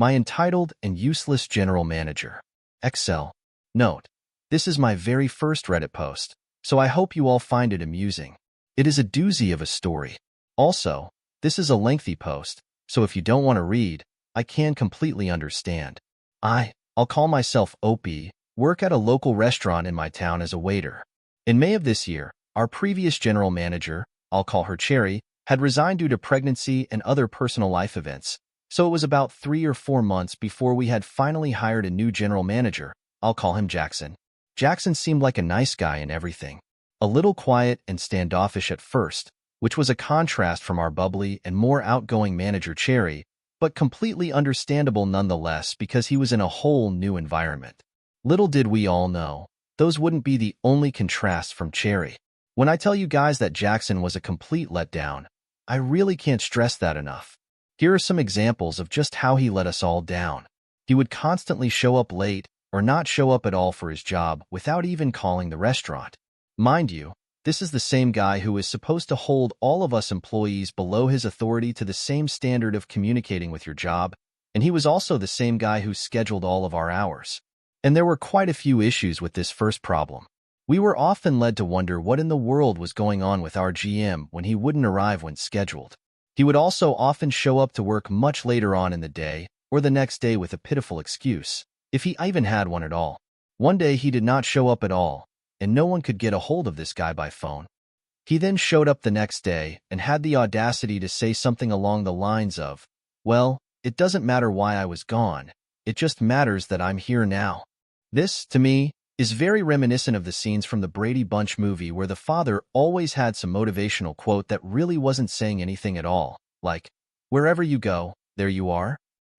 My entitled and useless general manager. Excel. Note: this is my very first Reddit post, so I hope you all find it amusing. It is a doozy of a story. Also, this is a lengthy post, so if you don't want to read, I can completely understand. I'll call myself Opie, work at a local restaurant in my town as a waiter. In May of this year, our previous general manager, I'll call her Cherry, had resigned due to pregnancy and other personal life events, so it was about 3 or 4 months before we had finally hired a new general manager. I'll call him Jackson. Jackson seemed like a nice guy and everything. A little quiet and standoffish at first, which was a contrast from our bubbly and more outgoing manager Cherry, but completely understandable nonetheless because he was in a whole new environment. Little did we all know, those wouldn't be the only contrasts from Cherry. When I tell you guys that Jackson was a complete letdown, I really can't stress that enough. Here are some examples of just how he let us all down. He would constantly show up late or not show up at all for his job without even calling the restaurant. Mind you, this is the same guy who is supposed to hold all of us employees below his authority to the same standard of communicating with your job, and he was also the same guy who scheduled all of our hours. And there were quite a few issues with this first problem. We were often led to wonder what in the world was going on with our GM when he wouldn't arrive when scheduled. He would also often show up to work much later on in the day or the next day with a pitiful excuse, if he even had one at all. One day he did not show up at all, and no one could get a hold of this guy by phone. He then showed up the next day and had the audacity to say something along the lines of, "Well, it doesn't matter why I was gone, it just matters that I'm here now." This, to me, is very reminiscent of the scenes from the Brady Bunch movie where the father always had some motivational quote that really wasn't saying anything at all, like, "Wherever you go, there you are."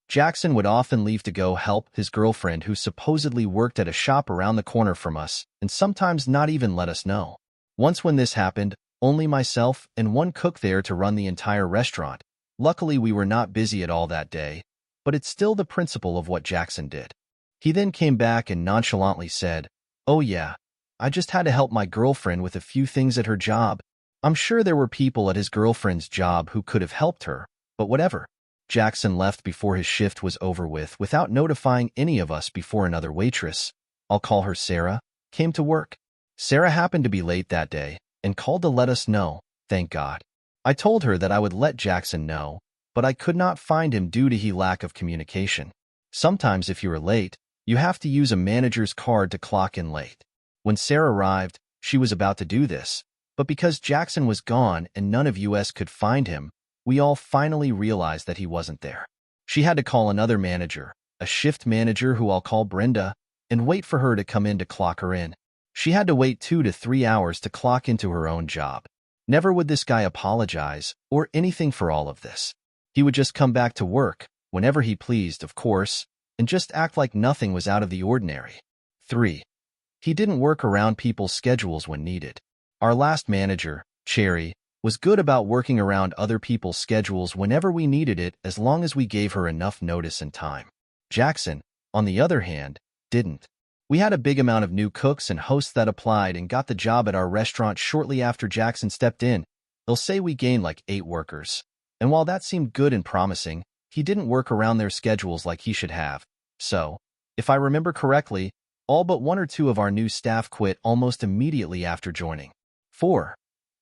Jackson would often leave to go help his girlfriend who supposedly worked at a shop around the corner from us and sometimes not even let us know. Once when this happened, only myself and one cook there to run the entire restaurant. Luckily we were not busy at all that day, but it's still the principle of what Jackson did. He then came back and nonchalantly said, "Oh yeah, I just had to help my girlfriend with a few things at her job." I'm sure there were people at his girlfriend's job who could have helped her, but whatever. Jackson left before his shift was over with without notifying any of us before another waitress, I'll call her Sarah, came to work. Sarah happened to be late that day and called to let us know, thank God. I told her that I would let Jackson know, but I could not find him due to his lack of communication. Sometimes if you are late, you have to use a manager's card to clock in late. When Sarah arrived, she was about to do this, but because Jackson was gone and none of us could find him, we all finally realized that he wasn't there. She had to call another manager, a shift manager who I'll call Brenda, and wait for her to come in to clock her in. She had to wait 2 to 3 hours to clock into her own job. Never would this guy apologize or anything for all of this. He would just come back to work, whenever he pleased, of course, and just act like nothing was out of the ordinary. 3. He didn't work around people's schedules when needed. Our last manager, Cherry, was good about working around other people's schedules whenever we needed it as long as we gave her enough notice and time. Jackson, on the other hand, didn't. We had a big amount of new cooks and hosts that applied and got the job at our restaurant shortly after Jackson stepped in. They'll say we gained like 8 workers. And while that seemed good and promising, he didn't work around their schedules like he should have. So, if I remember correctly, all but 1 or 2 of our new staff quit almost immediately after joining. 4.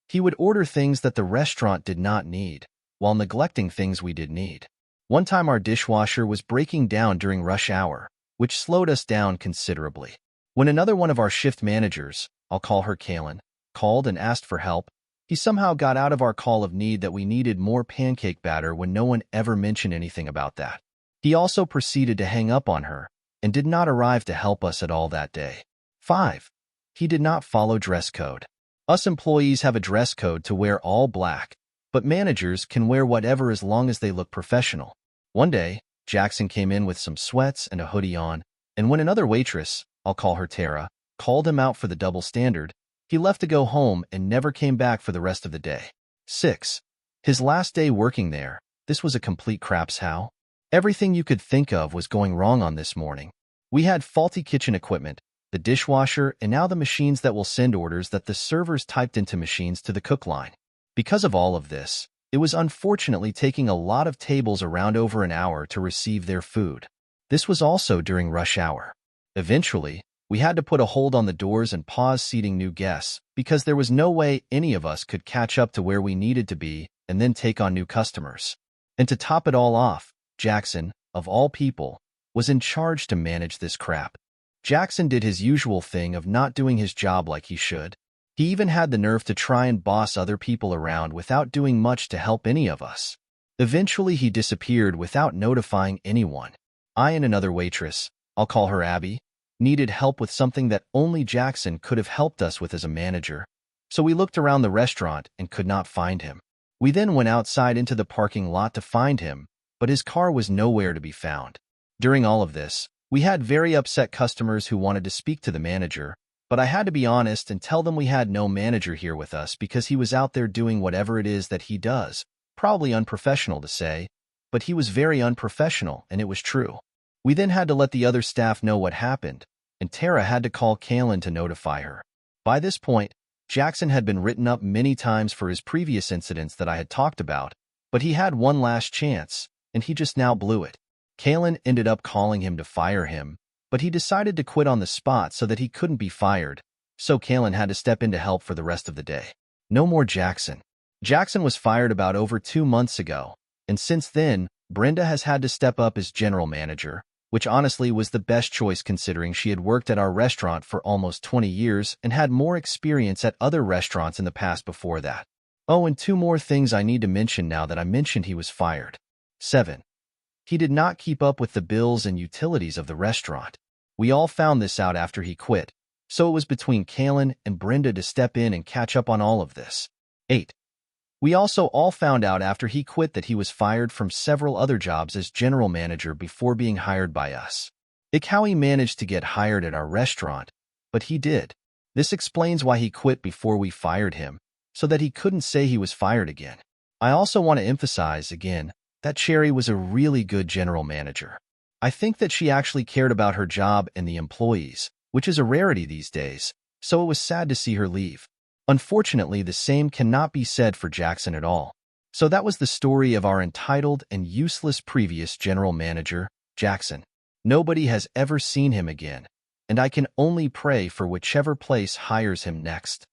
He would order things that the restaurant did not need, while neglecting things we did need. One time our dishwasher was breaking down during rush hour, which slowed us down considerably. When another one of our shift managers, I'll call her Kaylin, called and asked for help, he somehow got out of our call of need that we needed more pancake batter when no one ever mentioned anything about that. He also proceeded to hang up on her and did not arrive to help us at all that day. 5. He did not follow dress code. Us employees have a dress code to wear all black, but managers can wear whatever as long as they look professional. One day, Jackson came in with some sweats and a hoodie on, and when another waitress, I'll call her Tara, called him out for the double standard, he left to go home and never came back for the rest of the day. 6. His last day working there, this was a complete craps how. Everything you could think of was going wrong on this morning. We had faulty kitchen equipment, the dishwasher, and now the machines that will send orders that the servers typed into machines to the cook line. Because of all of this, It was unfortunately taking a lot of tables around over an hour to receive their food. This was also during rush hour. Eventually, we had to put a hold on the doors and pause seating new guests because there was no way any of us could catch up to where we needed to be and then take on new customers. And to top it all off, Jackson, of all people, was in charge to manage this crap. Jackson did his usual thing of not doing his job like he should. He even had the nerve to try and boss other people around without doing much to help any of us. Eventually, he disappeared without notifying anyone. I and another waitress, I'll call her Abby, needed help with something that only Jackson could have helped us with as a manager, so we looked around the restaurant and could not find him. We then went outside into the parking lot to find him, but his car was nowhere to be found. During all of this, we had very upset customers who wanted to speak to the manager, but I had to be honest and tell them we had no manager here with us because he was out there doing whatever it is that he does. Probably unprofessional to say, but he was very unprofessional, and it was true. We then had to let the other staff know what happened, and Tara had to call Kaylin to notify her. By this point, Jackson had been written up many times for his previous incidents that I had talked about, but he had one last chance, and he just now blew it. Kaylin ended up calling him to fire him, but he decided to quit on the spot so that he couldn't be fired, so Kaylin had to step in to help for the rest of the day. No more Jackson. Jackson was fired about over 2 months ago, and since then, Brenda has had to step up as general manager, which honestly was the best choice considering she had worked at our restaurant for almost 20 years and had more experience at other restaurants in the past before that. Oh, and 2 more things I need to mention now that I mentioned he was fired. 7. He did not keep up with the bills and utilities of the restaurant. We all found this out after he quit, so it was between Kaylin and Brenda to step in and catch up on all of this. 8. We also all found out after he quit that he was fired from several other jobs as general manager before being hired by us. Ick how he managed to get hired at our restaurant, but he did. This explains why he quit before we fired him, so that he couldn't say he was fired again. I also want to emphasize again that Cherry was a really good general manager. I think that she actually cared about her job and the employees, which is a rarity these days, so it was sad to see her leave. Unfortunately, the same cannot be said for Jackson at all. So that was the story of our entitled and useless previous general manager, Jackson. Nobody has ever seen him again, and I can only pray for whichever place hires him next.